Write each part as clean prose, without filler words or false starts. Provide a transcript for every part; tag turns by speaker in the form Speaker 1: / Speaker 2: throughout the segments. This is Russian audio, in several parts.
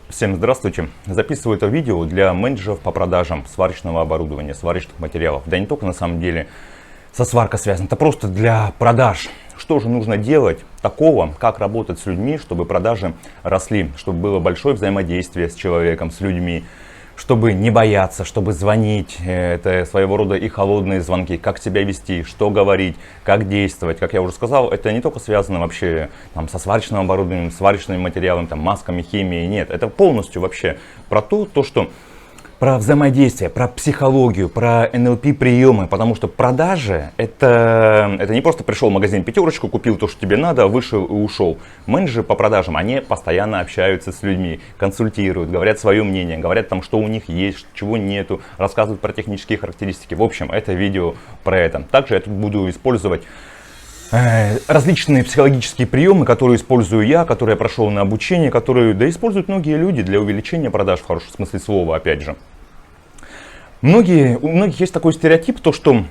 Speaker 1: Всем здравствуйте! Записываю это видео для менеджеров по продажам сварочного оборудования, сварочных материалов. Да не только на самом деле со сваркой связано, это просто для продаж. Что же нужно делать такого, как работать с людьми, чтобы продажи росли, чтобы было большое взаимодействие с человеком, с людьми, чтобы не бояться, чтобы звонить, это своего рода и холодные звонки, как себя вести, что говорить, как действовать. Как я уже сказал, это не только связано вообще там, со сварочным оборудованием, сварочными материалами, там, масками, химией, нет. Это полностью вообще про то, что про взаимодействие, про психологию, про НЛП приемы, потому что продажи это не просто пришел в магазин пятерочку, купил то, что тебе надо, вышел и ушел. Менеджеры по продажам, они постоянно общаются с людьми, консультируют, говорят свое мнение, говорят там, что у них есть, чего нету, рассказывают про технические характеристики. В общем, это видео про это. Также я тут буду использовать различные психологические приемы, которые использую я, которые я прошел на обучение, которые используют многие люди для увеличения продаж в хорошем смысле слова, опять же. У многих есть такой стереотип, то что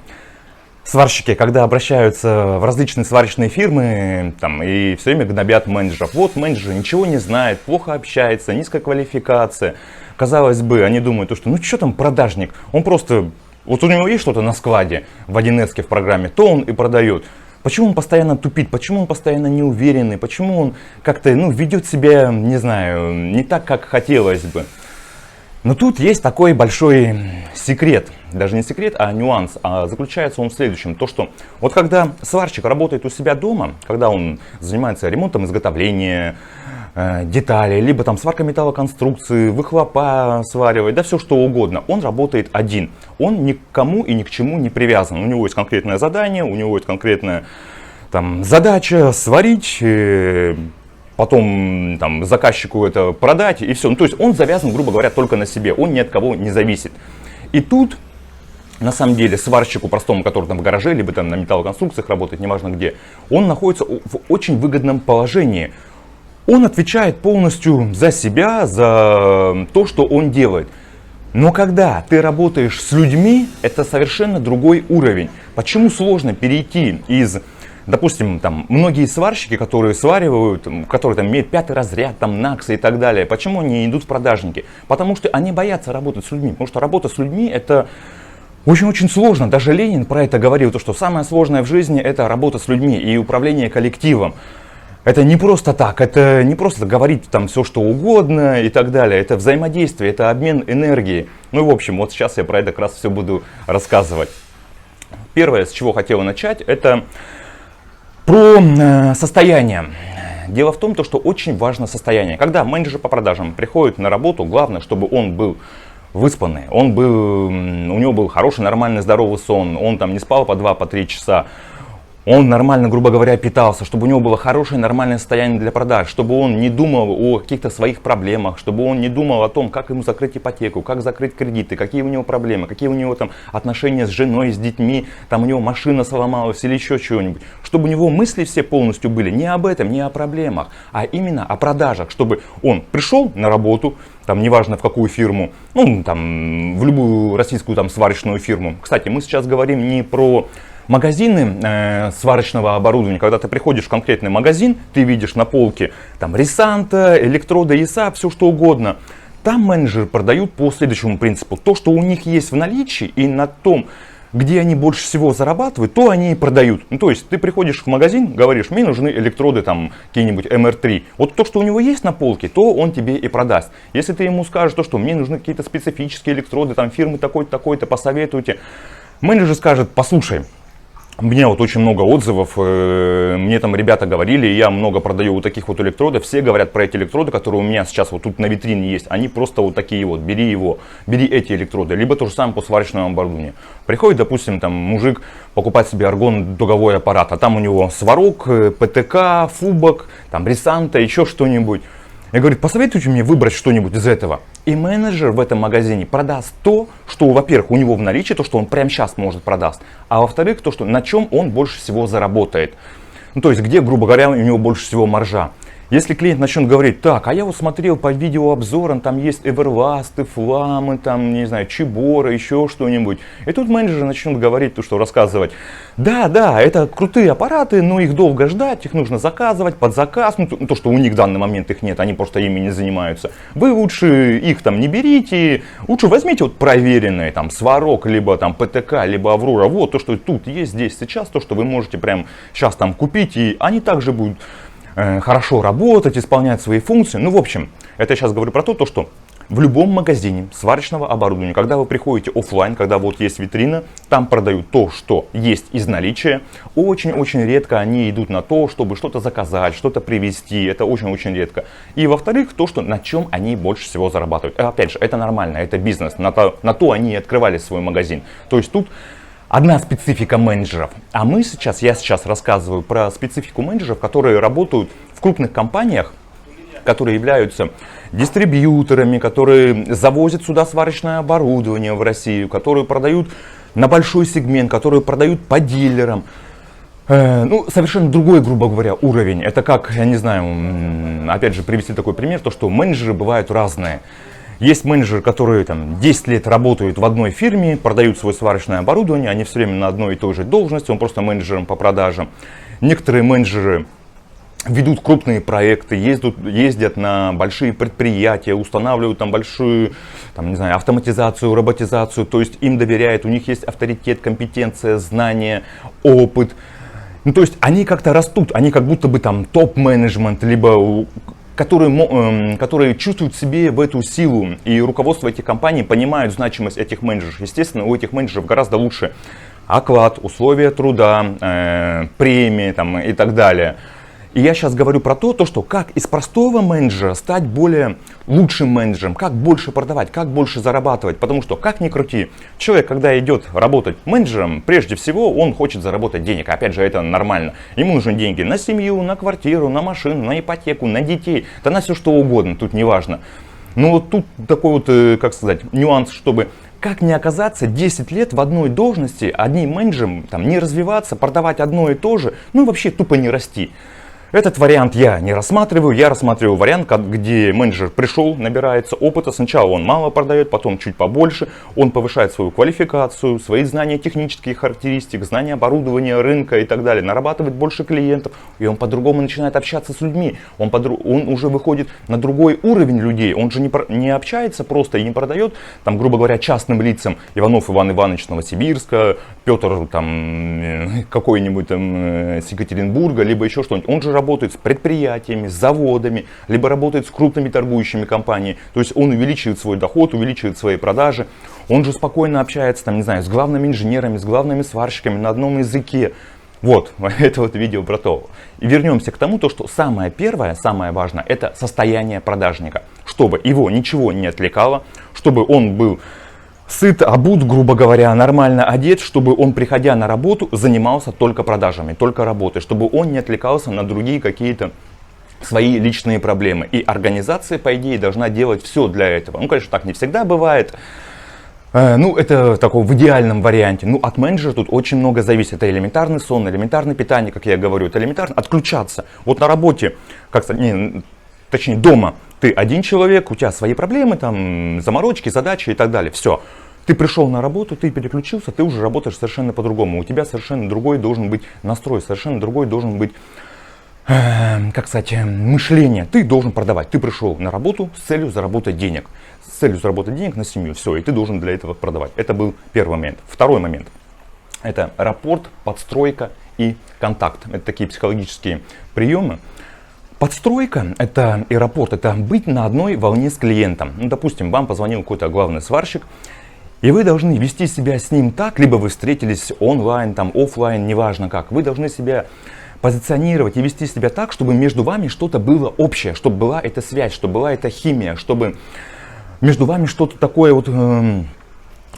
Speaker 1: сварщики, когда обращаются в различные сварочные фирмы и все время гнобят менеджеров. Вот менеджер ничего не знает, плохо общается, низкая квалификация. Казалось бы, они думают, что ну что там продажник, он просто, вот у него есть что-то на складе в 1С в программе, то он и продает. Почему он постоянно тупит, почему он постоянно неуверенный, почему он как-то ведет себя, не знаю, не так, как хотелось бы. Но тут есть такой большой секрет, даже не секрет, а нюанс. А заключается он в следующем, то что вот когда сварщик работает у себя дома, когда он занимается ремонтом, изготовлением деталей, либо там сварка металлоконструкции, выхлопа сваривает, да все что угодно, он работает один. Он ни к кому и ни к чему не привязан. У него есть конкретное задание, у него есть конкретная задача сварить, потом заказчику это продать и все. То есть он завязан, грубо говоря, только на себе, он ни от кого не зависит. И тут, на самом деле, сварщику простому, который в гараже, либо на металлоконструкциях работает, неважно где, он находится в очень выгодном положении. Он отвечает полностью за себя, за то, что он делает. Но когда ты работаешь с людьми, это совершенно другой уровень. Почему сложно перейти из, допустим, многие сварщики, которые сваривают, которые имеют 5-й разряд, НАКС и так далее, почему они идут в продажники? Потому что они боятся работать с людьми. Потому что работа с людьми это очень-очень сложно. Даже Ленин про это говорил, что самое сложное в жизни это работа с людьми и управление коллективом. Это не просто так, это не просто говорить все что угодно и так далее. Это взаимодействие, это обмен энергией. Ну и в общем, вот сейчас я про это как раз все буду рассказывать. Первое, с чего хотел начать, это про состояние. Дело в том, что очень важно состояние. Когда менеджер по продажам приходит на работу, главное, чтобы он был выспанный, у него был хороший, нормальный, здоровый сон, он не спал по 2-3 часа. Он нормально, грубо говоря, питался, чтобы у него было хорошее, нормальное состояние для продаж, чтобы он не думал о каких-то своих проблемах, чтобы он не думал о том, как ему закрыть ипотеку, как закрыть кредиты, какие у него проблемы, какие у него отношения с женой, с детьми, у него машина сломалась или еще чего-нибудь. Чтобы у него мысли все полностью были не об этом, не о проблемах, а именно о продажах, чтобы он пришел на работу, неважно в какую фирму, в любую российскую сварочную фирму. Кстати, мы сейчас говорим не про магазины сварочного оборудования. Когда ты приходишь в конкретный магазин, ты видишь на полке Ресанта, электроды, ИСА, все что угодно. Там менеджеры продают по следующему принципу. То, что у них есть в наличии и на том, где они больше всего зарабатывают, то они и продают. То есть ты приходишь в магазин, говоришь, мне нужны электроды какие-нибудь МР3. Вот то, что у него есть на полке, то он тебе и продаст. Если ты ему скажешь, что мне нужны какие-то специфические электроды, фирмы такой-то, такой-то, посоветуйте. Менеджер скажет, послушай, у меня очень много отзывов, мне ребята говорили, я много продаю вот таких электродов, все говорят про эти электроды, которые у меня сейчас тут на витрине есть, они просто такие бери эти электроды, либо то же самое по сварочному оборудованию. Приходит, допустим, мужик покупать себе аргон-дуговой аппарат, а там у него сварок, ПТК, фубок, Ресанта, еще что-нибудь. И говорит, посоветуйте мне выбрать что-нибудь из этого. И менеджер в этом магазине продаст то, что, во-первых, у него в наличии, то, что он прямо сейчас может продаст. А во-вторых, то, что, на чем он больше всего заработает. То есть, где, грубо говоря, у него больше всего маржа. Если клиент начнет говорить, так, а я вот смотрел по видеообзорам, там есть Everlast, Фламы, там, не знаю, Чибора, еще что-нибудь. И тут менеджеры начнут говорить, то, что рассказывать. Да, это крутые аппараты, но их долго ждать, их нужно заказывать под заказ. Ну, то, что у них в данный момент их нет, они просто ими не занимаются. Вы лучше их там не берите, лучше возьмите вот проверенные, там, Сварог, либо там ПТК, либо Аврора. Вот то, что тут есть здесь сейчас, то, что вы можете прямо сейчас там купить, и они также будут хорошо работать, исполнять свои функции. Ну, в общем, это я сейчас говорю про то, что в любом магазине сварочного оборудования, когда вы приходите офлайн, когда вот есть витрина, там продают то, что есть из наличия. Очень-очень редко они идут на то, чтобы что-то заказать, что-то привезти. Это очень-очень редко. И во-вторых, то, что на чем они больше всего зарабатывают. Опять же, это нормально, это бизнес. На то они и открывали свой магазин. То есть тут одна специфика менеджеров. А я сейчас рассказываю про специфику менеджеров, которые работают в крупных компаниях, которые являются дистрибьюторами, которые завозят сюда сварочное оборудование в Россию, которые продают на большой сегмент, которые продают по дилерам. Ну, совершенно другой, грубо говоря, уровень. Это как, я не знаю, опять же, привести такой пример, то, что менеджеры бывают разные. Есть менеджеры, которые там 10 лет работают в одной фирме, продают свое сварочное оборудование, они все время на одной и той же должности, он просто менеджером по продажам. Некоторые менеджеры ведут крупные проекты, ездят на большие предприятия, устанавливают там большую, там, не знаю, автоматизацию, роботизацию, то есть им доверяют, у них есть авторитет, компетенция, знания, опыт. Ну, то есть они как-то растут, они как будто бы там топ-менеджмент, либо которые чувствуют в себе в эту силу, и руководство этих компаний понимают значимость этих менеджеров. Естественно, у этих менеджеров гораздо лучше оклад, условия труда, премии там, и так далее. И я сейчас говорю про то, что как из простого менеджера стать более лучшим менеджером, как больше продавать, как больше зарабатывать. Потому что, как ни крути, человек, когда идет работать менеджером, прежде всего он хочет заработать денег. Опять же, это нормально. Ему нужны деньги на семью, на квартиру, на машину, на ипотеку, на детей, да на все что угодно, тут не важно. Но вот тут такой вот, как сказать, нюанс, чтобы как не оказаться 10 лет в одной должности, одним менеджером, там, не развиваться, продавать одно и то же, ну и вообще тупо не расти. Этот вариант я не рассматриваю, я рассматриваю вариант, где менеджер пришел, набирается опыта, сначала он мало продает, потом чуть побольше, он повышает свою квалификацию, свои знания технических характеристик, знания оборудования, рынка и так далее, нарабатывает больше клиентов, и он по-другому начинает общаться с людьми, он уже выходит на другой уровень людей, он же не общается просто и не продает, там, грубо говоря, частным лицам, Иванов Иван Иванович Новосибирска, Петр там какой-нибудь там с Екатеринбурга, либо еще что-нибудь, он же работает с предприятиями, с заводами, либо работает с крупными торгующими компаниями. То есть он увеличивает свой доход, увеличивает свои продажи. Он же спокойно общается, там, не знаю, с главными инженерами, с главными сварщиками на одном языке. Вот, это вот видео про то. И вернемся к тому, что самое первое, самое важное, это состояние продажника. Чтобы его ничего не отвлекало, чтобы он был сыт, обут, грубо говоря, нормально одет, чтобы он, приходя на работу, занимался только продажами, только работой, чтобы он не отвлекался на другие какие-то свои личные проблемы. И организация, по идее, должна делать все для этого. Ну, конечно, так не всегда бывает. Ну, это такой в идеальном варианте. Ну, от менеджера тут очень много зависит. Это элементарный сон, элементарное питание, как я говорю. Это элементарно отключаться. Вот на работе, точнее дома, ты один человек, у тебя свои проблемы, там, заморочки, задачи и так далее. Все. Ты пришел на работу, ты переключился, ты уже работаешь совершенно по-другому. У тебя совершенно другой должен быть настрой, совершенно другой должен быть, мышление. Ты должен продавать. Ты пришел на работу с целью заработать денег. С целью заработать денег на семью. Все, и ты должен для этого продавать. Это был первый момент. Второй момент. Это рапорт, подстройка и контакт. Это такие психологические приемы. Подстройка, это и рапорт, это быть на одной волне с клиентом. Ну, допустим, вам позвонил какой-то главный сварщик, и вы должны вести себя с ним так, либо вы встретились онлайн, там, офлайн, неважно как. Вы должны себя позиционировать и вести себя так, чтобы между вами что-то было общее, чтобы была эта связь, чтобы была эта химия, чтобы между вами что-то такое вот...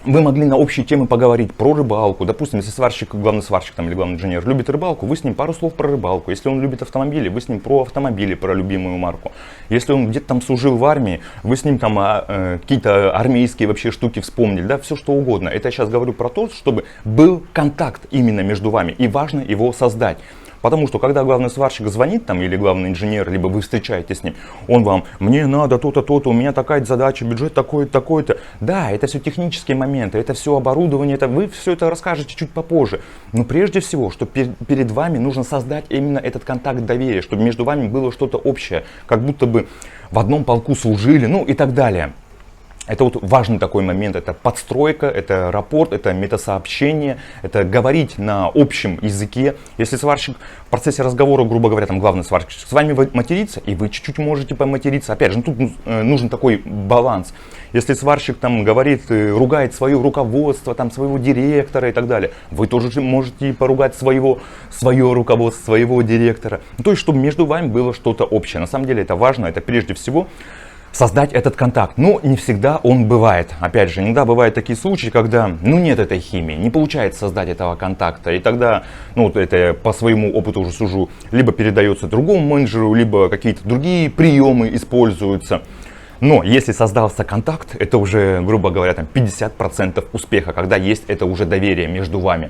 Speaker 1: Вы могли на общие темы поговорить про рыбалку. Допустим, если сварщик, главный сварщик там, или главный инженер любит рыбалку, вы с ним пару слов про рыбалку. Если он любит автомобили, вы с ним про автомобили, про любимую марку. Если он где-то там служил в армии, вы с ним там какие-то армейские вообще штуки вспомнили, да, все что угодно. Это я сейчас говорю про то, чтобы был контакт именно между вами, и важно его создать. Потому что когда главный сварщик звонит там, или главный инженер, либо вы встречаетесь с ним, он вам: мне надо то-то, то-то, у меня такая задача, бюджет такой-то, такой-то. Да, это все технические моменты, это все оборудование, это вы все это расскажете чуть попозже. Но прежде всего, что перед вами нужно создать именно этот контакт доверия, чтобы между вами было что-то общее, как будто бы в одном полку служили, ну и так далее. Это вот важный такой момент, это подстройка, это рапорт, это метасообщение, это говорить на общем языке. Если сварщик в процессе разговора, грубо говоря, там главный сварщик с вами матерится, и вы чуть-чуть можете поматериться. Опять же, тут нужен такой баланс. Если сварщик там говорит, ругает свое руководство, там своего директора и так далее, вы тоже можете поругать свое руководство, своего директора. То есть, чтобы между вами было что-то общее. На самом деле это важно, это прежде всего создать этот контакт. Но не всегда он бывает. Опять же, иногда бывают такие случаи, когда нет этой химии, не получается создать этого контакта. И тогда, это по своему опыту уже сужу, либо передается другому менеджеру, либо какие-то другие приемы используются. Но если создался контакт, это уже, грубо говоря, 50% успеха, когда есть это уже доверие между вами.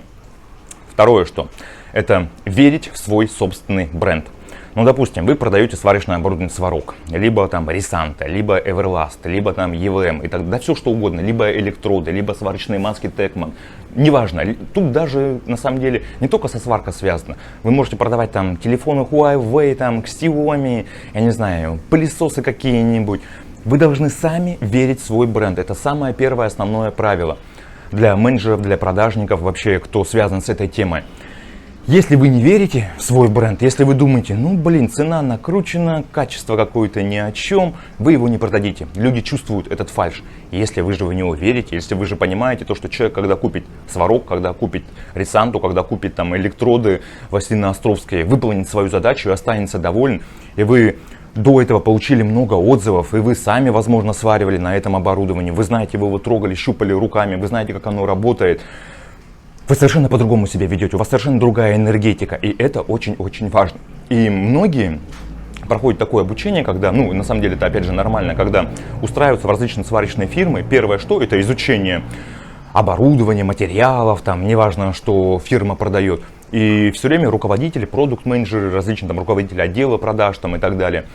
Speaker 1: Второе что? Это верить в свой собственный бренд. Допустим, вы продаете сварочное оборудование Сварог, либо там Рисанта, либо Everlast, либо там EVM, и так, да все что угодно, либо электроды, либо сварочные маски Текман. Неважно, тут даже на самом деле не только со сваркой связано. Вы можете продавать там телефоны Huawei, там Xiaomi, я не знаю, пылесосы какие-нибудь. Вы должны сами верить в свой бренд. Это самое первое основное правило для менеджеров, для продажников, вообще кто связан с этой темой. Если вы не верите в свой бренд, если вы думаете, цена накручена, качество какое-то ни о чем, вы его не продадите. Люди чувствуют этот фальшь. Если вы же в него верите, если вы же понимаете то, что человек, когда купит Сварог, когда купит Рисанту, когда купит там электроды Василино-Островские, выполнит свою задачу и останется доволен, и вы до этого получили много отзывов, и вы сами, возможно, сваривали на этом оборудовании, вы знаете, вы его трогали, щупали руками, вы знаете, как оно работает. Вы совершенно по-другому себя ведете, у вас совершенно другая энергетика, и это очень-очень важно. И многие проходят такое обучение, когда, на самом деле это опять же нормально, когда устраиваются в различные сварочные фирмы. Первое что, это изучение оборудования, материалов, там, неважно, что фирма продает. И все время руководители, продукт-менеджеры, различные там руководители отдела продаж там, и так далее,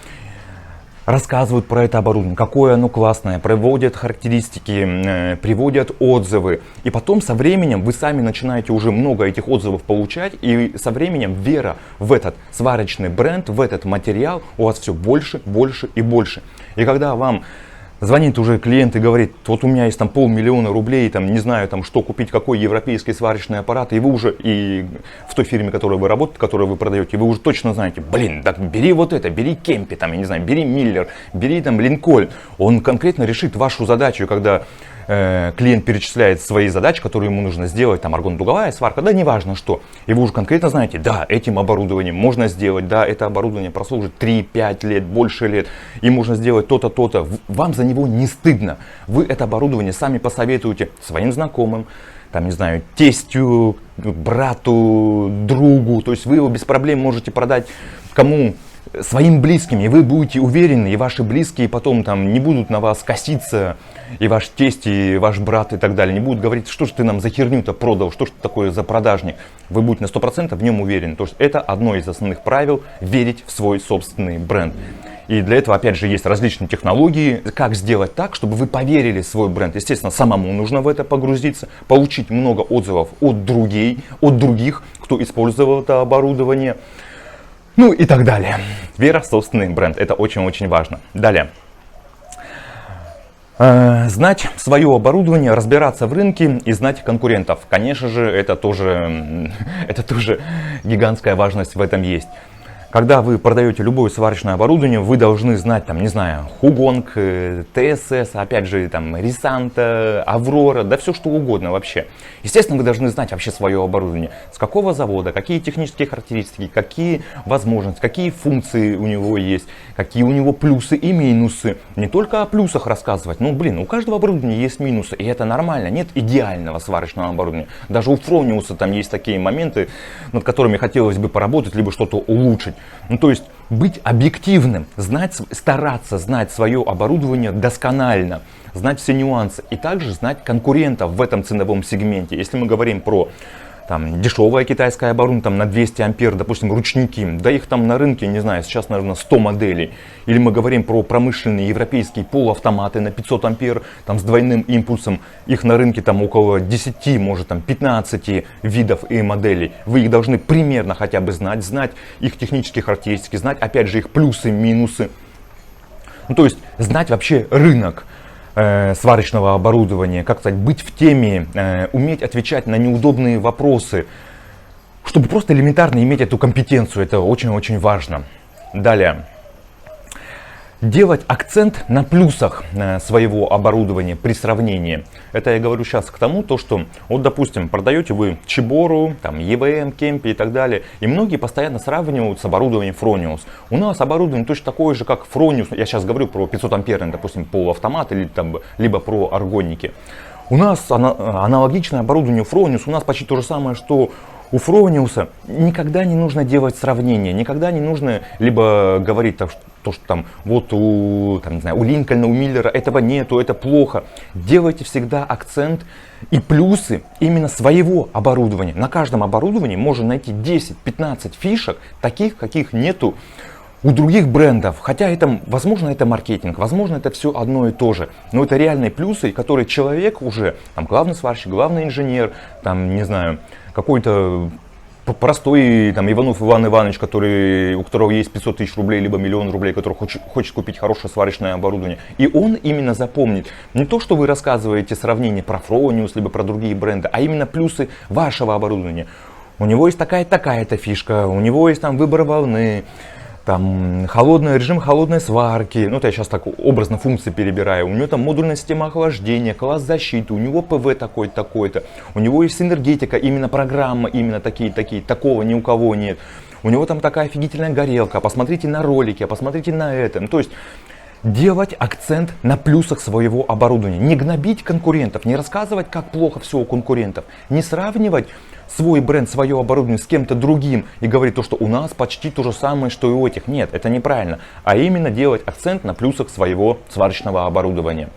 Speaker 1: рассказывают про это оборудование, какое оно классное, приводят характеристики, приводят отзывы. И потом со временем вы сами начинаете уже много этих отзывов получать. И со временем вера в этот сварочный бренд, в этот материал у вас все больше, больше и больше. И когда вам звонит уже клиент и говорит, вот у меня есть там 500 000 рублей, там не знаю, там что купить, какой европейский сварочный аппарат, и вы уже и в той фирме, которой вы работаете, которую вы продаете, вы уже точно знаете, так бери вот это, бери Кемпи, там, я не знаю, бери Миллер, бери там Линкольн. Он конкретно решит вашу задачу, когда клиент перечисляет свои задачи, которые ему нужно сделать, там аргон-дуговая сварка, да неважно что. И вы уже конкретно знаете, да, этим оборудованием можно сделать, да, это оборудование прослужит 3-5 лет, больше лет, и можно сделать то-то, то-то. Вам за него не стыдно. Вы это оборудование сами посоветуете своим знакомым, там, не знаю, тестю, брату, другу, то есть вы его без проблем можете продать кому? Своим близким, и вы будете уверены, и ваши близкие потом там не будут на вас коситься, и ваш тесть, и ваш брат и так далее, не будут говорить, что ж ты нам за херню-то продал, что ж ты такое за продажник. Вы будете на 100% в нем уверены. То есть это одно из основных правил — верить в свой собственный бренд. И для этого, опять же, есть различные технологии, как сделать так, чтобы вы поверили в свой бренд. Естественно, самому нужно в это погрузиться, получить много отзывов от других, кто использовал это оборудование. И так далее. Вера в собственный бренд. Это очень-очень важно. Далее. Знать свое оборудование, разбираться в рынке и знать конкурентов. Конечно же, это тоже гигантская важность в этом есть. Когда вы продаете любое сварочное оборудование, вы должны знать, там, не знаю, Хугонг, ТСС, опять же, там, Рисанта, Аврора, да все что угодно вообще. Естественно, вы должны знать вообще свое оборудование. С какого завода, какие технические характеристики, какие возможности, какие функции у него есть, какие у него плюсы и минусы. Не только о плюсах рассказывать, у каждого оборудования есть минусы, и это нормально. Нет идеального сварочного оборудования. Даже у Фрониуса там есть такие моменты, над которыми хотелось бы поработать, либо что-то улучшить. То есть быть объективным, стараться знать свое оборудование досконально, знать все нюансы и также знать конкурентов в этом ценовом сегменте. Если мы говорим про там дешевое китайское оборудование там, на 200 ампер, допустим, ручники, да их там на рынке, не знаю, сейчас, наверное, 100 моделей. Или мы говорим про промышленные европейские полуавтоматы на 500 ампер, там с двойным импульсом, их на рынке там около 10, может там 15 видов и моделей. Вы их должны примерно хотя бы знать их технические характеристики, знать опять же их плюсы, минусы. Ну, то есть знать вообще рынок сварочного оборудования, как сказать, быть в теме, уметь отвечать на неудобные вопросы, чтобы просто элементарно иметь эту компетенцию, это очень-очень важно. Далее. Делать акцент на плюсах своего оборудования при сравнении. Это я говорю сейчас к тому, что вот, допустим, продаете вы Чебору, там, EVM, Кемпи и так далее, и многие постоянно сравнивают с оборудованием Fronius. У нас оборудование точно такое же, как Fronius. Я сейчас говорю про 500 амперный, допустим, полуавтомат или там, либо про аргонники. У нас аналогичное оборудование Fronius, у нас почти то же самое, что у Fronius. Никогда не нужно делать сравнение, никогда не нужно либо говорить то, что там вот у Линкольна, у Миллера этого нету, это плохо. Делайте всегда акцент и плюсы именно своего оборудования. На каждом оборудовании можно найти 10-15 фишек, таких, каких нету у других брендов. Хотя это, возможно, это маркетинг, возможно, это все одно и то же. Но это реальные плюсы, которые человек уже, там, главный сварщик, главный инженер, там, не знаю, какой-то простой там, Иванов Иван Иванович, у которого есть 500 тысяч рублей, либо миллион рублей, который хочет купить хорошее сварочное оборудование. И он именно запомнит не то, что вы рассказываете сравнение про Fronius, либо про другие бренды, а именно плюсы вашего оборудования. У него есть такая-то фишка, у него есть там выбор волны, там режим холодной сварки, ну это я сейчас так образно функции перебираю, у него там модульная система охлаждения, класс защиты, у него ПВ такой-то, у него есть энергетика, именно программа, именно такие, такого ни у кого нет, у него там такая офигительная горелка, посмотрите на ролики, посмотрите на это, ну, то есть делать акцент на плюсах своего оборудования, не гнобить конкурентов, не рассказывать, как плохо все у конкурентов, не сравнивать свой бренд, свое оборудование с кем-то другим и говорить то, что у нас почти то же самое, что и у этих. Нет, это неправильно. А именно делать акцент на плюсах своего сварочного оборудования.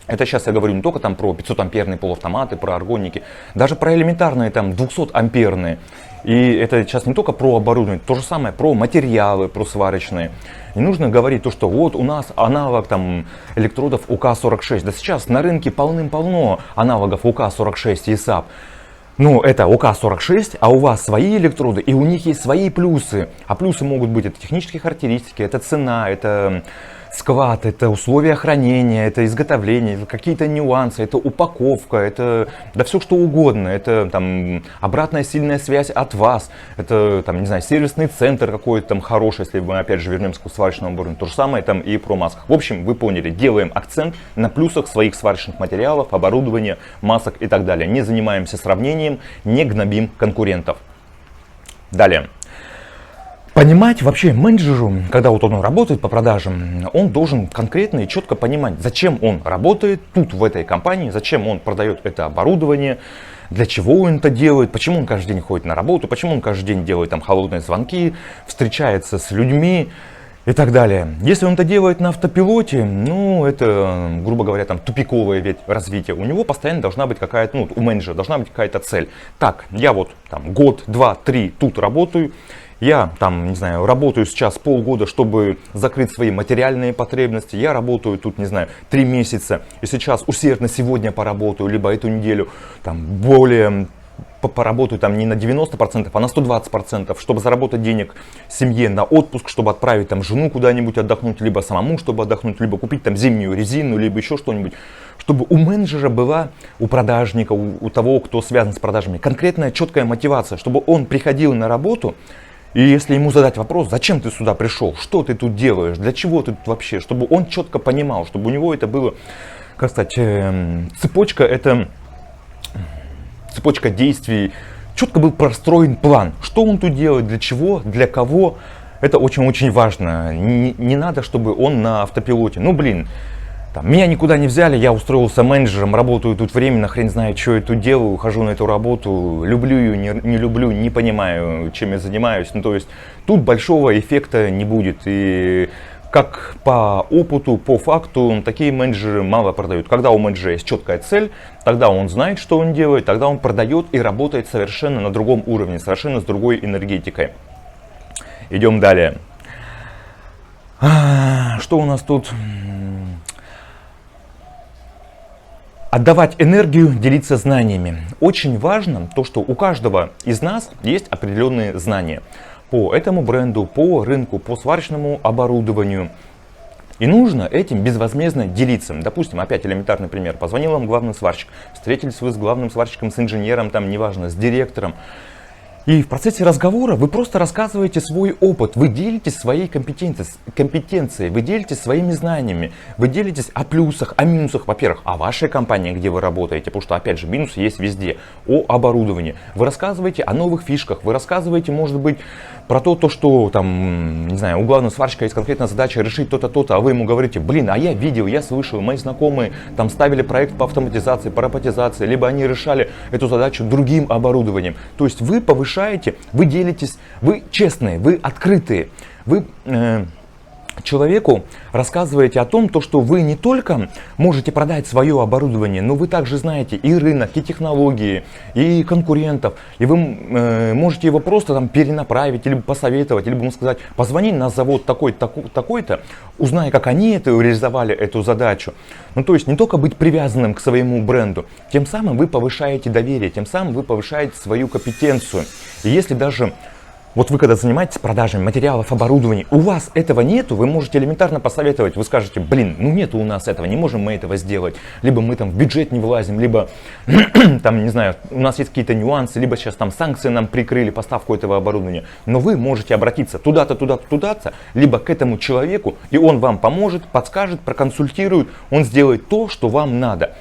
Speaker 1: Это сейчас я говорю не только там про 500 амперные полуавтоматы, про аргонники, даже про элементарные там 200 амперные. И это сейчас не только про оборудование, то же самое про материалы, про сварочные. Не нужно говорить то, что вот у нас аналог там электродов УК-46. Да сейчас на рынке полным-полно аналогов УК-46 и САП. Ну, это УК-46, а у вас свои электроды, и у них есть свои плюсы. А плюсы могут быть это технические характеристики, это цена, это склад, это условия хранения, это изготовление, это какие-то нюансы, это упаковка, это да все что угодно. Это там обратная сильная связь от вас, это там, не знаю, сервисный центр какой-то там хороший, если мы опять же вернемся к сварочному оборудованию. То же самое там и про масках. В общем, вы поняли, делаем акцент на плюсах своих сварочных материалов, оборудования, масок и так далее. Не занимаемся сравнением, не гнобим конкурентов. Далее. Понимать вообще менеджеру, когда вот он работает по продажам, он должен конкретно и четко понимать, зачем он работает тут в этой компании, зачем он продает это оборудование, для чего он это делает, почему он каждый день ходит на работу, почему он каждый день делает там холодные звонки, встречается с людьми и так далее. Если он это делает на автопилоте, ну это, грубо говоря, там тупиковое развитие. У него постоянно должна быть какая-то, ну у менеджера должна быть какая-то цель. Так, я вот там год, два, три тут работаю. Я там, не знаю, работаю сейчас полгода, чтобы закрыть свои материальные потребности. Я работаю тут, не знаю, 3 месяца. И сейчас усердно сегодня поработаю, либо эту неделю там более поработаю там не на 90%, а на 120%, чтобы заработать денег семье на отпуск, чтобы отправить там жену куда-нибудь отдохнуть, либо самому, чтобы отдохнуть, либо купить там зимнюю резину, либо еще что-нибудь. Чтобы у менеджера была, у продажника, у того, кто связан с продажами, конкретная четкая мотивация, чтобы он приходил на работу. И если ему задать вопрос, зачем ты сюда пришел, что ты тут делаешь, для чего ты тут вообще, чтобы он четко понимал, чтобы у него это было, как сказать, цепочка действий, четко был простроен план, что он тут делает, для чего, для кого. Это очень-очень важно. Не надо, чтобы он на автопилоте, ну блин, там, меня никуда не взяли, я устроился менеджером, работаю тут временно, хрен знает, что я тут делаю, хожу на эту работу, люблю ее, не люблю, не понимаю, чем я занимаюсь. Ну, то есть тут большого эффекта не будет. И как по опыту, по факту, такие менеджеры мало продают. Когда у менеджера есть четкая цель, тогда он знает, что он делает, тогда он продает и работает совершенно на другом уровне, совершенно с другой энергетикой. Идем далее. Что у нас тут? Отдавать энергию, делиться знаниями. Очень важно то, что у каждого из нас есть определенные знания по этому бренду, по рынку, по сварочному оборудованию. И нужно этим безвозмездно делиться. Допустим, опять элементарный пример. Позвонил вам главный сварщик, встретились вы с главным сварщиком, с инженером, там, неважно, с директором. И в процессе разговора вы просто рассказываете свой опыт, вы делитесь своей компетенцией, вы делитесь своими знаниями, вы делитесь о плюсах, о минусах, во-первых, о вашей компании, где вы работаете, потому что, опять же, минусы есть везде, о оборудовании. Вы рассказываете о новых фишках, вы рассказываете, может быть, про то, что там, не знаю, у главного сварщика есть конкретная задача решить то-то, то-то, а вы ему говорите, блин, а я видел, я слышал, мои знакомые там ставили проект по автоматизации, по роботизации, либо они решали эту задачу другим оборудованием. То есть вы повышаете, вы делитесь, вы честные, вы открытые, вы человеку рассказываете о том, что вы не только можете продать свое оборудование, но вы также знаете и рынок, и технологии, и конкурентов, и вы можете его просто там перенаправить, либо посоветовать, либо ему сказать, позвони на завод такой-то, узнай, как они это реализовали, эту задачу. Ну, то есть не только быть привязанным к своему бренду, тем самым вы повышаете доверие, тем самым вы повышаете свою компетенцию. И если даже вот вы когда занимаетесь продажами материалов, оборудования, у вас этого нету, вы можете элементарно посоветовать, вы скажете, блин, ну нету у нас этого, не можем мы этого сделать, либо мы там в бюджет не влазим, либо там, не знаю, у нас есть какие-то нюансы, либо сейчас там санкции нам прикрыли поставку этого оборудования, но вы можете обратиться туда-то, туда-то, туда-то, либо к этому человеку, и он вам поможет, подскажет, проконсультирует, он сделает то, что вам надо.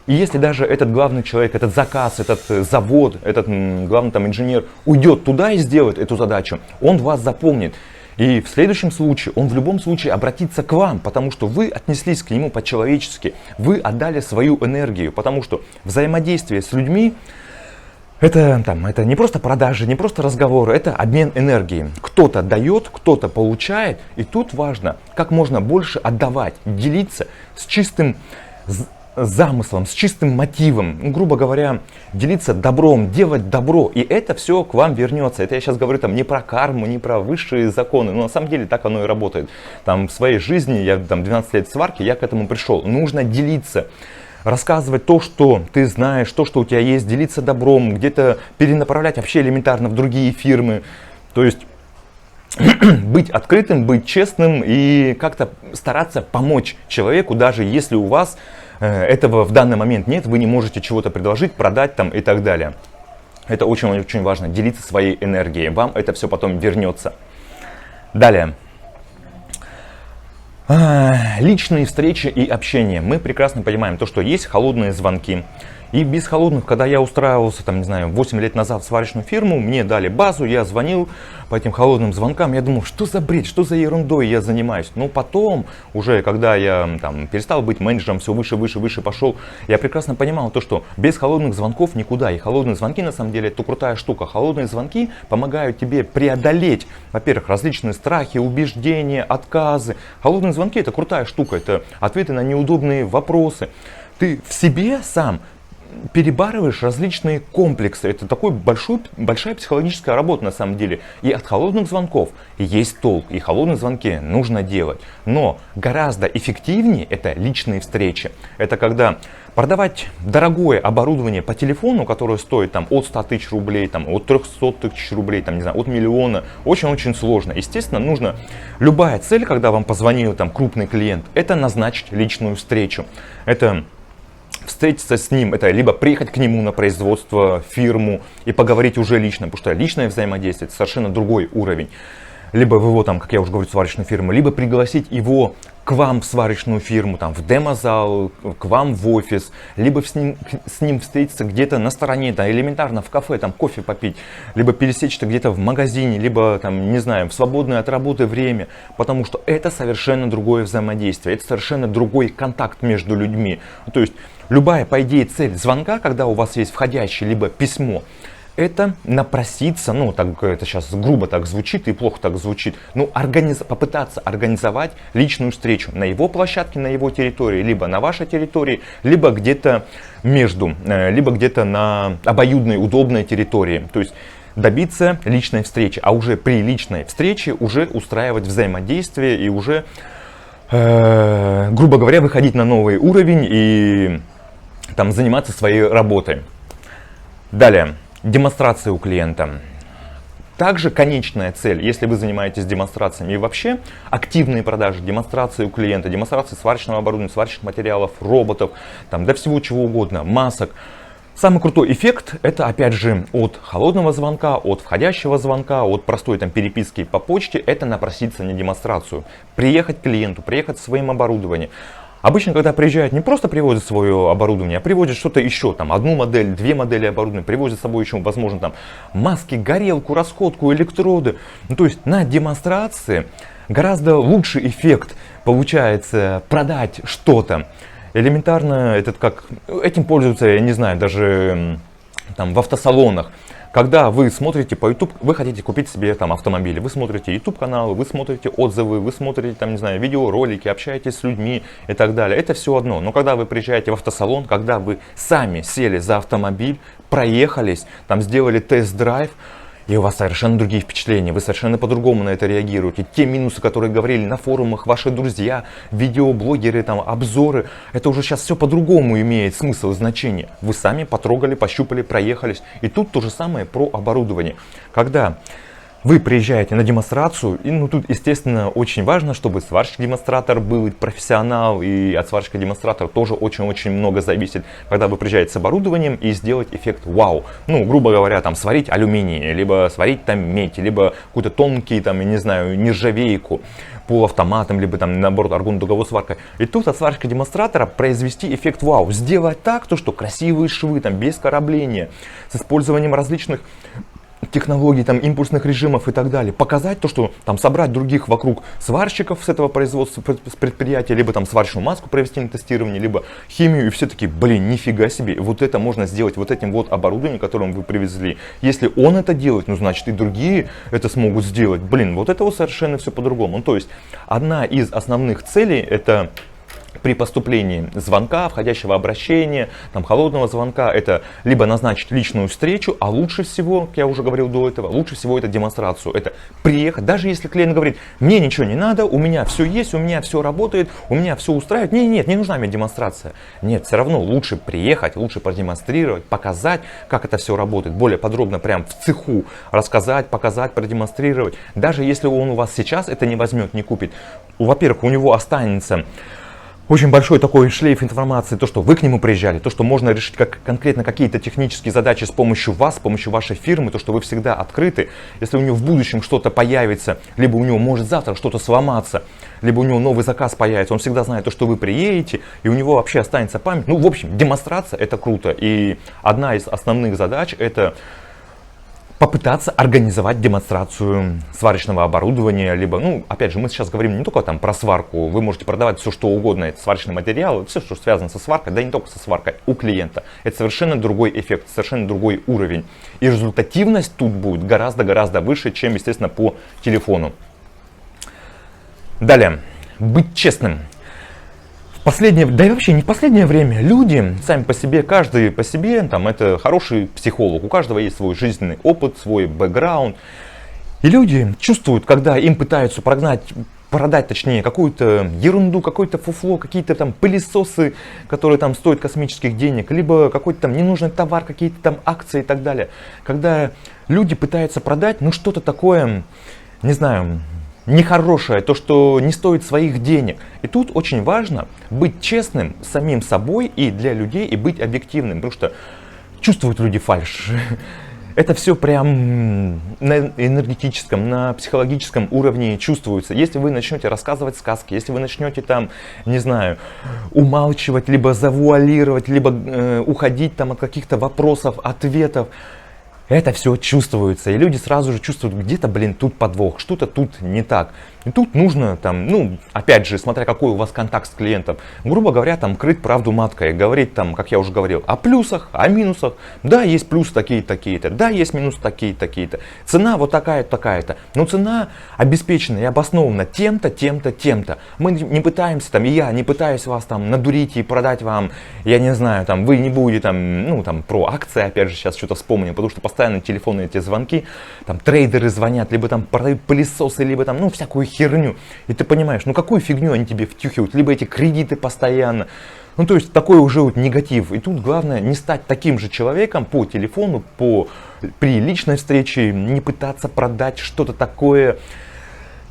Speaker 1: И если даже этот главный человек, этот заказ, этот завод, этот главный там инженер уйдет туда и сделает эту задачу, он вас запомнит. И в следующем случае он в любом случае обратится к вам, потому что вы отнеслись к нему по-человечески, вы отдали свою энергию, потому что взаимодействие с людьми это не просто продажи, не просто разговоры, это обмен энергией. Кто-то дает, кто-то получает, и тут важно как можно больше отдавать, делиться с чистым замыслом, с чистым мотивом, грубо говоря, делиться добром, делать добро, и это все к вам вернется. Это я сейчас говорю там не про карму, не про высшие законы, но на самом деле так оно и работает. Там в своей жизни, я там 12 лет сварки, я к этому пришел. Нужно делиться, рассказывать то, что ты знаешь, то, что у тебя есть, делиться добром, где-то перенаправлять вообще элементарно в другие фирмы. То есть быть открытым, быть честным и как-то стараться помочь человеку, даже если у вас этого в данный момент нет, вы не можете чего-то предложить, продать там и так далее. Это очень-очень важно, делиться своей энергией, вам это все потом вернется. Далее. Личные встречи и общение. Мы прекрасно понимаем то, что есть холодные звонки. И без холодных, когда я устраивался, там, не знаю, 8 лет назад в сварочную фирму, мне дали базу, я звонил по этим холодным звонкам, я думал, что за бред, что за ерундой я занимаюсь. Но потом, уже когда я там перестал быть менеджером, все выше, выше, выше пошел, я прекрасно понимал то, что без холодных звонков никуда. И холодные звонки, на самом деле, это крутая штука. Холодные звонки помогают тебе преодолеть, во-первых, различные страхи, убеждения, отказы. Холодные звонки — это крутая штука, это ответы на неудобные вопросы. Ты в себе сам перебарываешь различные комплексы. Это такой большая психологическая работа на самом деле. И от холодных звонков есть толк. И холодные звонки нужно делать. Но гораздо эффективнее это личные встречи. Это когда продавать дорогое оборудование по телефону, которое стоит там, от 100 тысяч рублей, там, от 300 тысяч рублей, там, не знаю, от миллиона, очень-очень сложно. Естественно, нужно любая цель, когда вам позвонил там, крупный клиент, это назначить личную встречу. Это встретиться с ним, это либо приехать к нему на производство, фирму и поговорить уже лично, потому что личное взаимодействие — это совершенно другой уровень. Либо в его, там, как я уже говорю, сварочную фирму, либо пригласить его к вам в сварочную фирму, там, в демозал, к вам в офис, либо с ним встретиться где-то на стороне, да, элементарно в кафе, там, кофе попить, либо пересечься где-то в магазине, либо, там, не знаю, в свободное от работы время, потому что это совершенно другое взаимодействие, это совершенно другой контакт между людьми. То есть любая, по идее, цель звонка, когда у вас есть входящее либо письмо, это напроситься, ну, так это сейчас грубо так звучит и плохо так звучит, ну, попытаться организовать личную встречу на его площадке, на его территории, либо на вашей территории, либо где-то между, либо где-то на обоюдной, удобной территории. То есть добиться личной встречи, а уже при личной встрече уже устраивать взаимодействие и уже, грубо говоря, выходить на новый уровень и там заниматься своей работой. Далее. Демонстрация у клиента. Также конечная цель, если вы занимаетесь демонстрациями и вообще активные продажи, демонстрации у клиента, демонстрации сварочного оборудования, сварочных материалов, роботов, там, да всего чего угодно, масок. Самый крутой эффект это опять же от холодного звонка, от входящего звонка, от простой там переписки по почте, это напроситься на демонстрацию. Приехать к клиенту, приехать со своим оборудованием. Обычно, когда приезжают, не просто привозят свое оборудование, а привозят что-то еще, там, одну модель, две модели оборудования, привозят с собой еще, возможно, там, маски, горелку, расходку, электроды. Ну, то есть на демонстрации гораздо лучший эффект получается продать что-то. Элементарно, этим пользуются, я не знаю, даже там, в автосалонах. Когда вы смотрите по YouTube, вы хотите купить себе там автомобиль, вы смотрите YouTube каналы, вы смотрите отзывы, вы смотрите там, не знаю, видеоролики, общаетесь с людьми и так далее. Это все одно. Но когда вы приезжаете в автосалон, когда вы сами сели за автомобиль, проехались, там сделали тест-драйв, и у вас совершенно другие впечатления, вы совершенно по-другому на это реагируете. Те минусы, которые говорили на форумах ваши друзья, видеоблогеры, там, обзоры, это уже сейчас все по-другому имеет смысл и значение. Вы сами потрогали, пощупали, проехались. И тут то же самое про оборудование. Когда вы приезжаете на демонстрацию, и ну, тут, естественно, очень важно, чтобы сварщик-демонстратор был профессионал, и от сварщика-демонстратора тоже очень-очень много зависит, когда вы приезжаете с оборудованием и сделать эффект вау. Ну, грубо говоря, там, сварить алюминий, либо сварить там медь, либо какой-то тонкий, там, я не знаю, нержавейку, полуавтоматом, либо там, наоборот, аргон-дуговой сваркой. И тут от сварщика-демонстратора произвести эффект вау. Сделать так, что красивые швы, там, без корабления, с использованием различных технологий, там, импульсных режимов и так далее. Показать то, что там собрать других вокруг сварщиков с этого производства, с предприятия, либо там сварочную маску провести на тестирование, либо химию, и все таки блин, нифига себе, вот это можно сделать вот этим вот оборудованием, которым вы привезли. Если он это делает, ну значит и другие это смогут сделать. Блин, вот это вот совершенно все по-другому. Ну, то есть одна из основных целей это при поступлении звонка, входящего обращения, там, холодного звонка, это либо назначить личную встречу, а лучше всего, как я уже говорил до этого, лучше всего это демонстрацию. Это приехать, даже если клиент говорит, мне ничего не надо, у меня все есть, у меня все работает, у меня все устраивает. Нет, не нужна мне демонстрация. Нет, все равно лучше приехать, лучше продемонстрировать, показать, как это все работает. Более подробно прям в цеху рассказать, показать, продемонстрировать. Даже если он у вас сейчас это не возьмет, не купит, во-первых, у него останется очень большой такой шлейф информации, то, что вы к нему приезжали, то, что можно решить конкретно какие-то технические задачи с помощью вас, с помощью вашей фирмы, то, что вы всегда открыты. Если у него в будущем что-то появится, либо у него может завтра что-то сломаться, либо у него новый заказ появится, он всегда знает то, что вы приедете, и у него вообще останется память. Ну, в общем, демонстрация это круто. И одна из основных задач это попытаться организовать демонстрацию сварочного оборудования, либо, ну, опять же, мы сейчас говорим не только там про сварку, вы можете продавать все, что угодно, это сварочный материал, все, что связано со сваркой, да и не только со сваркой, у клиента. Это совершенно другой эффект, совершенно другой уровень. И результативность тут будет гораздо-гораздо выше, чем, естественно, по телефону. Далее, быть честным. Да и вообще не в последнее время люди сами по себе, каждый по себе, там, это хороший психолог, у каждого есть свой жизненный опыт, свой бэкграунд. И люди чувствуют, когда им пытаются продать, точнее, какую-то ерунду, какое-то фуфло, какие-то там пылесосы, которые там стоят космических денег, либо какой-то там ненужный товар, какие-то там акции и так далее. Когда люди пытаются продать, ну, что-то такое, не знаю, нехорошее, то, что не стоит своих денег. И тут очень важно быть честным с самим собой и для людей, и быть объективным, потому что чувствуют люди фальшь. Это все прям на энергетическом, на психологическом уровне чувствуется. Если вы начнете рассказывать сказки, если вы начнете там, не знаю, умалчивать, либо завуалировать, либо уходить там от каких-то вопросов, ответов, это все чувствуется, и люди сразу же чувствуют, где-то, блин, тут подвох, что-то тут не так. И тут нужно там, ну, опять же, смотря какой у вас контакт с клиентом, грубо говоря, там, крыть правду маткой, говорить там, как я уже говорил, о плюсах, о минусах. Да, есть плюсы такие-то, такие-то, да, есть минусы такие-то, такие-то. Цена вот такая-то, такая-то. Но цена обеспечена и обоснована тем-то, тем-то, тем-то. Мы не пытаемся там, и я не пытаюсь вас там надурить и продать вам, я не знаю, там, вы не будете там, ну, там, про акции, опять же, сейчас что-то вспомнил, потому что постоянно телефонные эти звонки, там, трейдеры звонят, либо там продают пылесосы, либо там, ну, всякую херню. И ты понимаешь, ну, какую фигню они тебе втюхивают, либо эти кредиты постоянно. Ну, то есть, такой уже вот негатив. И тут главное не стать таким же человеком по телефону, при личной встрече, не пытаться продать что-то такое,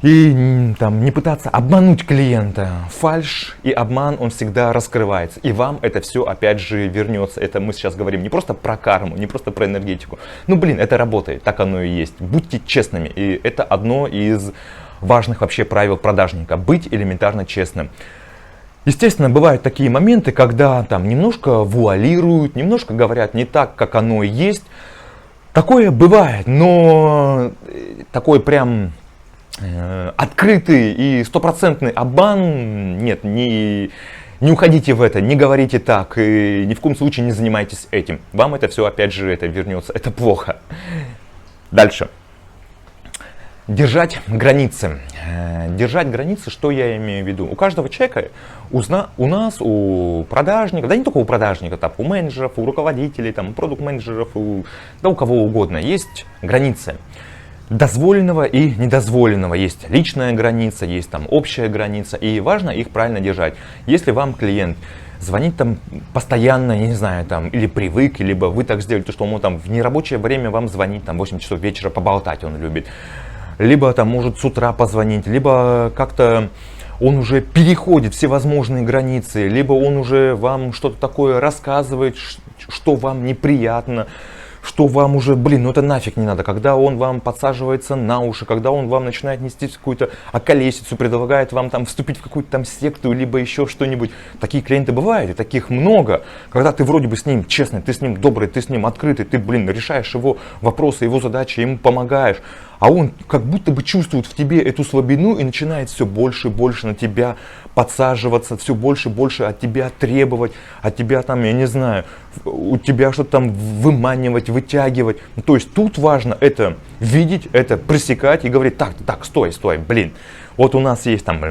Speaker 1: и там, не пытаться обмануть клиента. Фальшь и обман, он всегда раскрывается. И вам это все опять же вернется. Это мы сейчас говорим не просто про карму, не просто про энергетику. Ну блин, это работает, так оно и есть. Будьте честными. И это одно из важных вообще правил продажника. Быть элементарно честным. Естественно, бывают такие моменты, когда там немножко вуалируют, немножко говорят не так, как оно и есть. Такое бывает, но такой прям открытый и стопроцентный обман, нет, не уходите в это, не говорите так, и ни в коем случае не занимайтесь этим. Вам это все опять же это вернется, это плохо. Дальше. Держать границы. Держать границы, что я имею в виду? У каждого человека, у нас, у продажников, да не только у продажников, там, у менеджеров, у руководителей, там, у продукт-менеджеров, да у кого угодно, есть границы. Дозволенного и недозволенного. Есть личная граница, есть там общая граница, и важно их правильно держать. Если вам клиент звонит там постоянно, я не знаю, там, или привык, либо вы так сделали, то что он там в нерабочее время вам звонит, там 8 часов вечера поболтать он любит, либо там может с утра позвонить, либо как-то он уже переходит всевозможные границы, либо он уже вам что-то такое рассказывает, что вам неприятно, что вам уже, блин, ну это нафиг не надо, когда он вам подсаживается на уши, когда он вам начинает нести какую-то околесицу, предлагает вам там вступить в какую-то там секту, либо еще что-нибудь. Такие клиенты бывают, и таких много, когда ты вроде бы с ним честный, ты с ним добрый, ты с ним открытый, ты, блин, решаешь его вопросы, его задачи, ему помогаешь, а он как будто бы чувствует в тебе эту слабину и начинает все больше и больше на тебя подсаживаться, все больше и больше от тебя требовать, от тебя там, я не знаю, у тебя что-то там выманивать, вытягивать. То есть тут важно это видеть, это пресекать и говорить: так, стой, блин. Вот у нас есть там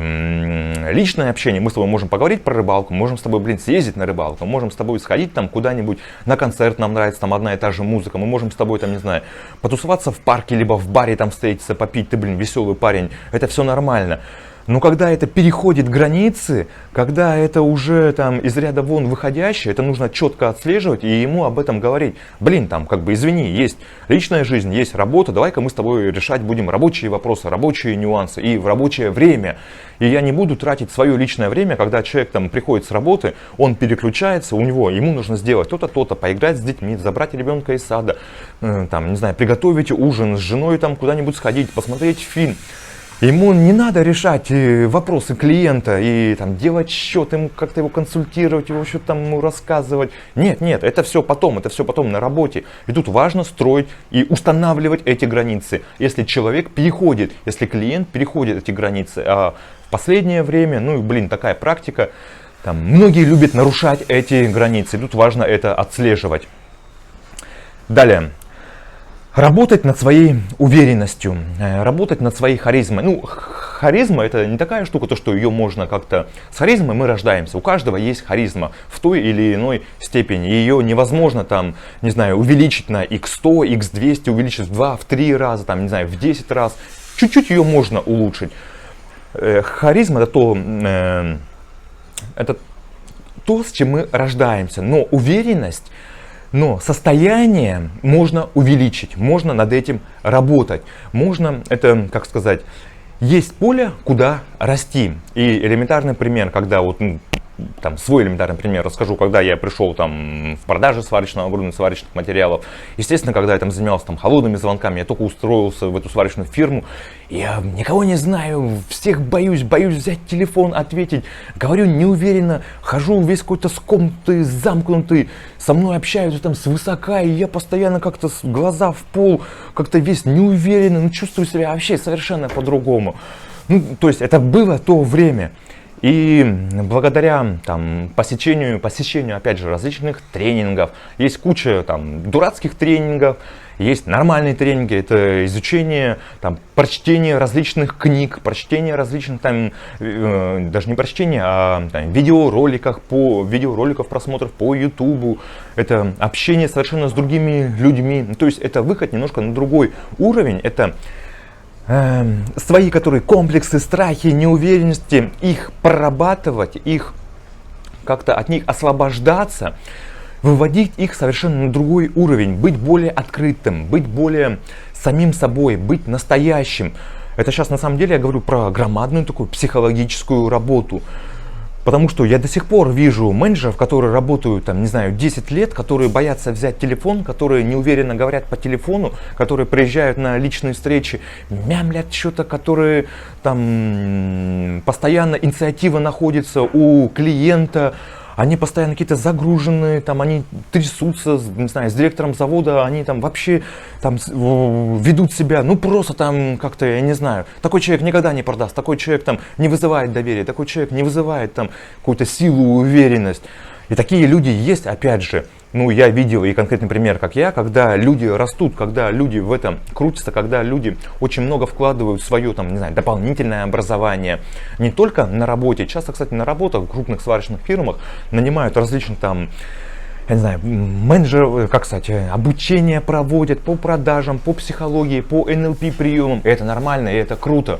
Speaker 1: личное общение, мы с тобой можем поговорить про рыбалку, можем с тобой, блин, съездить на рыбалку, можем с тобой сходить там куда-нибудь на концерт, нам нравится там одна и та же музыка, мы можем с тобой там, не знаю, потусоваться в парке, либо в баре там встретиться, попить, ты, блин, веселый парень, это все нормально. Но когда это переходит границы, когда это уже там из ряда вон выходящее, это нужно четко отслеживать и ему об этом говорить. Блин, там как бы извини, есть личная жизнь, есть работа, давай-ка мы с тобой решать будем рабочие вопросы, рабочие нюансы и в рабочее время. И я не буду тратить свое личное время, когда человек там приходит с работы, он переключается, ему нужно сделать то-то, то-то, поиграть с детьми, забрать ребенка из сада, там, не знаю, приготовить ужин, с женой там куда-нибудь сходить, посмотреть фильм. Ему не надо решать вопросы клиента и там делать счет, ему как-то его консультировать, его что-то там ему рассказывать. Нет, это все потом на работе. И тут важно строить и устанавливать эти границы. Если человек переходит, если клиент переходит эти границы, а в последнее время, такая практика, там, многие любят нарушать эти границы. И тут важно это отслеживать. Далее. Работать над своей уверенностью, работать над своей харизмой. Харизма это не такая штука, то что ее можно как-то... С харизмой мы рождаемся, у каждого есть харизма в той или иной степени. Ее невозможно там, не знаю, увеличить на x100, x200, увеличить в 2, в 3 раза, там, не знаю, в 10 раз. Чуть-чуть ее можно улучшить. Харизма это то, с чем мы рождаемся, но уверенность... Но состояние можно увеличить, можно над этим работать. Можно, это, как сказать, есть поле, куда расти. И элементарный пример, когда вот там свой элементарный пример расскажу, когда я пришел там в продаже сварочного оборудования, сварочных материалов. Естественно, когда я там занимался там холодными звонками, я только устроился в эту сварочную фирму, я никого не знаю, всех боюсь взять телефон, ответить, говорю неуверенно, хожу весь какой-то скомкнутый, замкнутый, со мной общаются там свысока, и я постоянно как-то глаза в пол, как-то весь неуверенно, ну, чувствую себя вообще совершенно по-другому. Ну, то есть это было то время. И благодаря там, посещению, опять же, различных тренингов, есть куча там, дурацких тренингов, есть нормальные тренинги, это изучение, там, прочтение различных книг, прочтение различных, там, даже не прочтение, а там, видеороликов, просмотров по YouTube, это общение совершенно с другими людьми, то есть это выход немножко на другой уровень, это свои, которые комплексы, страхи, неуверенности, их прорабатывать, их как-то от них освобождаться, выводить их совершенно на другой уровень, быть более открытым, быть более самим собой, быть настоящим. Это сейчас на самом деле я говорю про громадную такую психологическую работу. Потому что я до сих пор вижу менеджеров, которые работают, там, не знаю, 10 лет, которые боятся взять телефон, которые неуверенно говорят по телефону, которые приезжают на личные встречи, мямлят что-то, которые там постоянно инициатива находится у клиента, они постоянно какие-то загруженные, там они трясутся, не знаю, с директором завода, они там вообще там ведут себя, ну просто там как-то, я не знаю, такой человек никогда не продаст, такой человек там не вызывает доверия, такой человек не вызывает там какую-то силу, уверенность. И такие люди есть, опять же, ну я видел и конкретный пример, как я, когда люди растут, когда люди в этом крутятся, когда люди очень много вкладывают в свое там, не знаю, дополнительное образование, не только на работе, часто, кстати, на работах в крупных сварочных фирмах нанимают различных там, я не знаю, менеджеров, как сказать, обучение проводят по продажам, по психологии, по НЛП приемам, и это нормально, и это круто.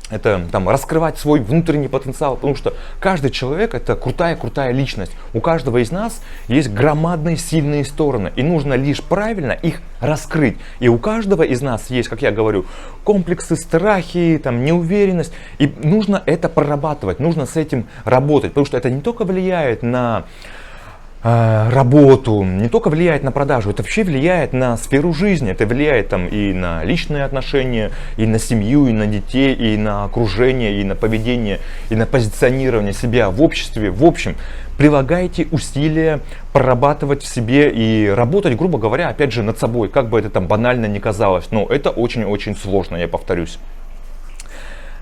Speaker 1: Это там раскрывать свой внутренний потенциал, потому что каждый человек это крутая личность. У каждого из нас есть громадные сильные стороны, и нужно лишь правильно их раскрыть. И у каждого из нас есть, как я говорю, комплексы, страхи, там, неуверенность, и нужно это прорабатывать, нужно с этим работать, потому что это не только влияет на работу, не только влияет на продажу, это вообще влияет на сферу жизни, это влияет там и на личные отношения, и на семью, и на детей, и на окружение, и на поведение, и на позиционирование себя в обществе. В общем, прилагайте усилия прорабатывать в себе и работать, грубо говоря, опять же, над собой, как бы это там банально не казалось, но это очень-очень сложно, я повторюсь.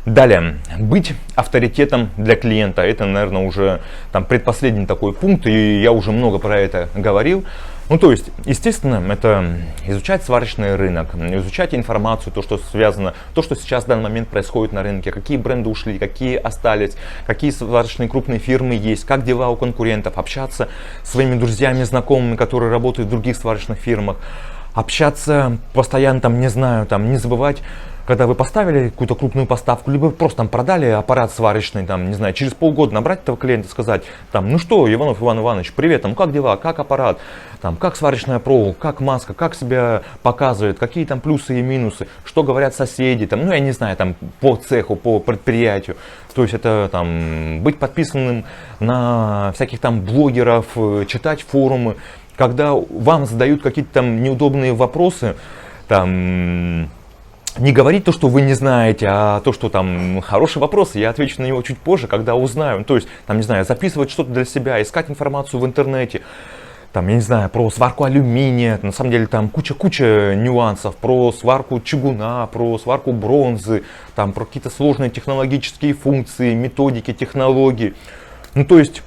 Speaker 1: Далее, быть авторитетом для клиента, это, наверное, уже там предпоследний такой пункт, и я уже много про это говорил. Ну, то есть, естественно, это изучать сварочный рынок, изучать информацию, то, что связано, то, что сейчас в данный момент происходит на рынке, какие бренды ушли, какие остались, какие сварочные крупные фирмы есть, как дела у конкурентов, общаться с своими друзьями, знакомыми, которые работают в других сварочных фирмах, общаться постоянно, там, не знаю, там, не забывать, когда вы поставили какую-то крупную поставку, либо просто там продали аппарат сварочный, там, не знаю, через полгода набрать этого клиента и сказать, там, ну что, Иванов Иван Иванович, привет, там, как дела, как аппарат, там, как сварочная проволока, как маска, как себя показывает, какие там плюсы и минусы, что говорят соседи, там, ну, я не знаю, там, по цеху, по предприятию. То есть это там быть подписанным на всяких там блогеров, читать форумы, когда вам задают какие-то там неудобные вопросы, там, не говорить то, что вы не знаете, а то, что там хороший вопрос, я отвечу на него чуть позже, когда узнаю. То есть, там, не знаю, записывать что-то для себя, искать информацию в интернете, там, я не знаю, про сварку алюминия, на самом деле там куча нюансов, про сварку чугуна, про сварку бронзы, там, про какие-то сложные технологические функции, методики, технологии. Ну, то есть,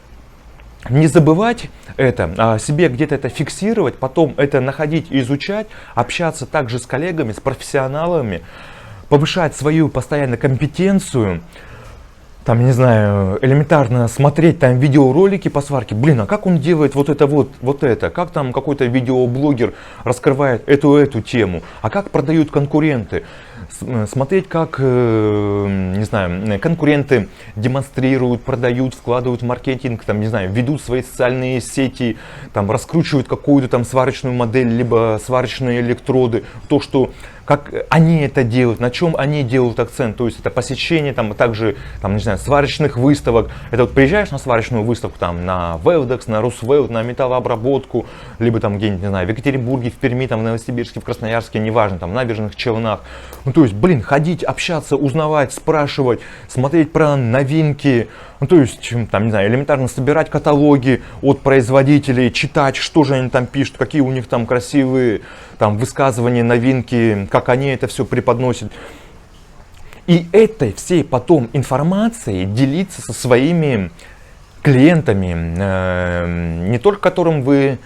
Speaker 1: не забывать это, а себе где-то это фиксировать, потом это находить, изучать, общаться также с коллегами, с профессионалами, повышать свою постоянно компетенцию, там, не знаю, элементарно смотреть там видеоролики по сварке. Блин, а как он делает вот это, как там какой-то видеоблогер раскрывает эту тему, а как продают конкуренты. Смотреть, как, не знаю, конкуренты демонстрируют, продают, вкладывают в маркетинг, там, не знаю, ведут свои социальные сети, там, раскручивают какую-то там сварочную модель, либо сварочные электроды. То, что как они это делают, на чем они делают акцент. То есть это посещение, там, также, там, не знаю, сварочных выставок. Это вот приезжаешь на сварочную выставку, там, на Велдекс, на Русвелд, на металлообработку, либо там где-нибудь, не знаю, в Екатеринбурге, в Перми, там, в Новосибирске, в Красноярске, неважно, там, в Набережных Челнах. Ну, то есть, блин, ходить, общаться, узнавать, спрашивать, смотреть про новинки. Ну, то есть, там, не знаю, элементарно собирать каталоги от производителей, читать, что же они там пишут, какие у них там красивые там высказывания, новинки, как они это все преподносят. И этой всей потом информацией делиться со своими клиентами, не только которым вы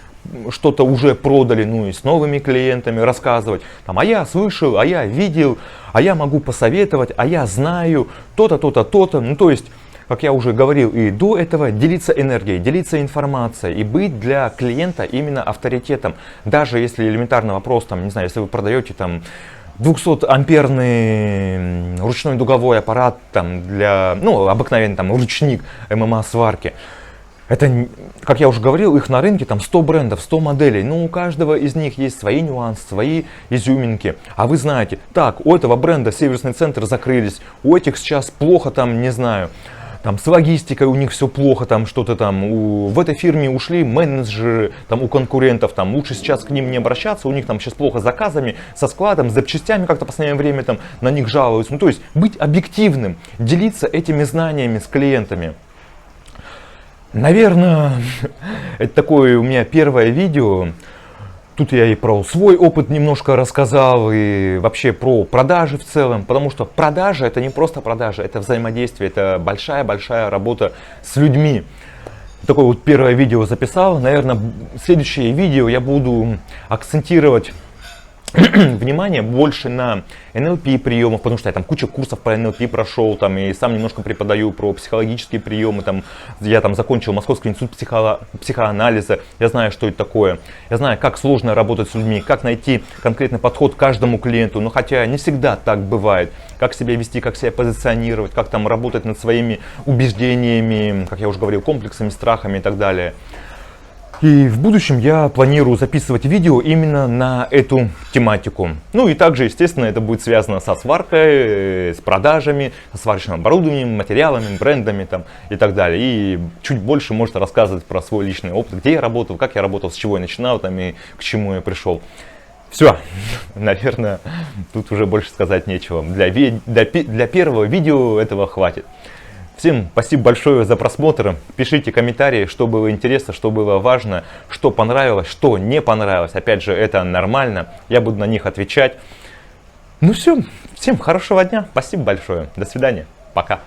Speaker 1: что-то уже продали, ну и с новыми клиентами рассказывать. Там, а я слышал, а я видел, а я могу посоветовать, а я знаю то-то, то-то, то-то. Ну, то есть, как я уже говорил и до этого, делиться энергией, делиться информацией и быть для клиента именно авторитетом. Даже если элементарный вопрос, там, не знаю, если вы продаете там 200-амперный ручной дуговой аппарат там, для, ну, обыкновенный там ручник ММА сварки. Это, как я уже говорил, их на рынке там 100 брендов, 100 моделей. Но у каждого из них есть свои нюансы, свои изюминки. А вы знаете, так, у этого бренда сервисный центр закрылись, у этих сейчас плохо там, не знаю, там с логистикой у них все плохо, там что-то там, в этой фирме ушли менеджеры, там у конкурентов, там лучше сейчас к ним не обращаться, у них там сейчас плохо с заказами, со складом, с запчастями как-то в последнее время там на них жалуются. Ну, то есть быть объективным, делиться этими знаниями с клиентами. Наверное, это такое у меня первое видео. Тут я и про свой опыт немножко рассказал, и вообще про продажи в целом, потому что продажа это не просто продажа, это взаимодействие, это большая-большая работа с людьми. Такое вот первое видео записал, наверное, следующее видео я буду акцентировать внимание больше на НЛП приемов, потому что я там куча курсов по НЛП прошел, там и сам немножко преподаю про психологические приемы, там я там закончил Московский институт психоанализа, я знаю, что это такое, я знаю, как сложно работать с людьми, как найти конкретный подход к каждому клиенту, но хотя не всегда так бывает, как себя вести, как себя позиционировать, как там работать над своими убеждениями, как я уже говорил, комплексами, страхами и так далее. И в будущем я планирую записывать видео именно на эту тематику. Ну и также, естественно, это будет связано со сваркой, с продажами, со сварочным оборудованием, материалами, брендами там, и так далее. И чуть больше может рассказывать про свой личный опыт, где я работал, как я работал, с чего я начинал там, и к чему я пришел. Все, наверное, тут уже больше сказать нечего. Для первого видео этого хватит. Всем спасибо большое за просмотр. Пишите комментарии, что было интересно, что было важно, что понравилось, что не понравилось. Опять же, это нормально. Я буду на них отвечать. Ну все, всем хорошего дня. Спасибо большое. До свидания. Пока.